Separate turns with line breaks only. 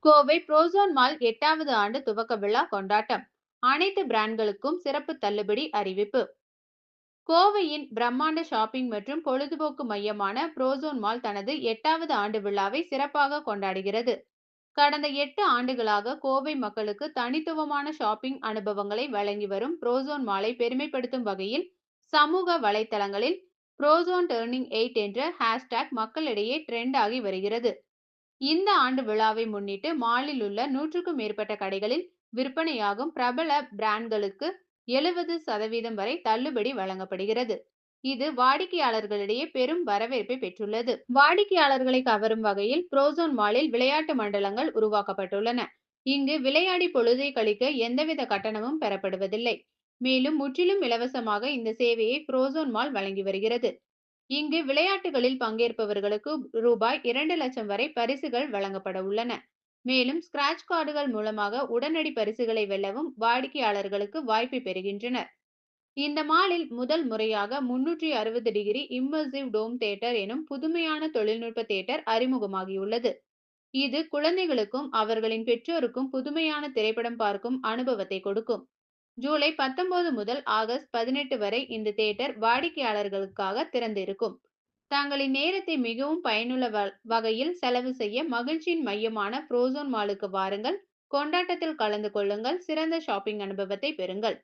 Kovai frozen mall 8வது ஆண்டு துவக்க விழா கொண்டாட்டம். அனைத்து பிராண்ட்களுக்கும் சிறப்பு தள்ளுபடி அறிவிப்பு. கோவையின் பிரம்மாண்ட ஷாப்பிங் மற்றும் பொழுதுபோக்கு மையமான புரோசோன் மால் தனது 8வது ஆண்டு விழாவை சிறப்பாக கொண்டாடுகிறது. கடந்த 8 ஆண்டுகளாக கோவை மக்களுக்கு தனித்துவமான ஷாப்பிங் அனுபவங்களை வழங்கி வரும் புரோசோன் மாலை பெருமைப்படுத்தும் வகையில் சமூக வலைத்தளங்களில் புரோசோன் டர்னிங் 8 என்ற ஹேஷ்டேக் மக்களிடையே ட்ரெண்ட் ஆகி வருகிறது. இந்த ஆண்டு விழாவை முன்னிட்டு மாலில் உள்ள 100க்கும் மேற்பட்ட கடைகளில் விற்பனையாகும் பிரபல பிராண்ட்களுக்கு 70% வரை தள்ளுபடி வழங்கப்படுகிறது. இது வாடிக்கையாளர்களிடையே பெரும் வரவேற்பை பெற்றுள்ளது. வாடிக்கையாளர்களை கவரும் வகையில் புரோசோன் மாலில் விளையாட்டு மண்டலங்கள் உருவாக்கப்பட்டுள்ளன. இங்கு விளையாடி பொழுதை கழிக்க எந்தவித கட்டணமும் பெறப்படுவதில்லை. மேலும் முற்றிலும் இலவசமாக இந்த சேவையை புரோசோன் மால் வழங்கி வருகிறது. இங்கு விளையாட்டுகளில் பங்கேற்பவர்களுக்கு ரூபாய் 2,00,000 வரை பரிசுகள் வழங்கப்பட உள்ளன. மேலும் ஸ்கிராட்ச் கார்டுகள் மூலமாக உடனடி பரிசுகளை வெல்லவும் வாடிக்கையாளர்களுக்கு வாய்ப்பை பெறுகின்றனர். இந்த மாலில் முதல் முறையாக 360° இம்மர்சிவ் டோம் தியேட்டர் எனும் புதுமையான தொழில்நுட்ப தியேட்டர் அறிமுகமாகியுள்ளது. இது குழந்தைகளுக்கும் அவர்களின் பெற்றோருக்கும் புதுமையான திரைப்படம் பார்க்கும் அனுபவத்தை கொடுக்கும். ஜூலை 19 முதல் ஆகஸ்ட் 18 வரை இந்த தியேட்டர் வாடிக்கையாளர்களுக்காக திறந்து இருக்கும். தங்களின் நேரத்தை மிகவும் பயனுள்ள வகையில் செலவு செய்ய மகிழ்ச்சியின் மையமான புரோசோன் மாலுக்கு வாருங்கள். கொண்டாட்டத்தில் கலந்து கொள்ளுங்கள். சிறந்த ஷாப்பிங் அனுபவத்தை பெறுங்கள்.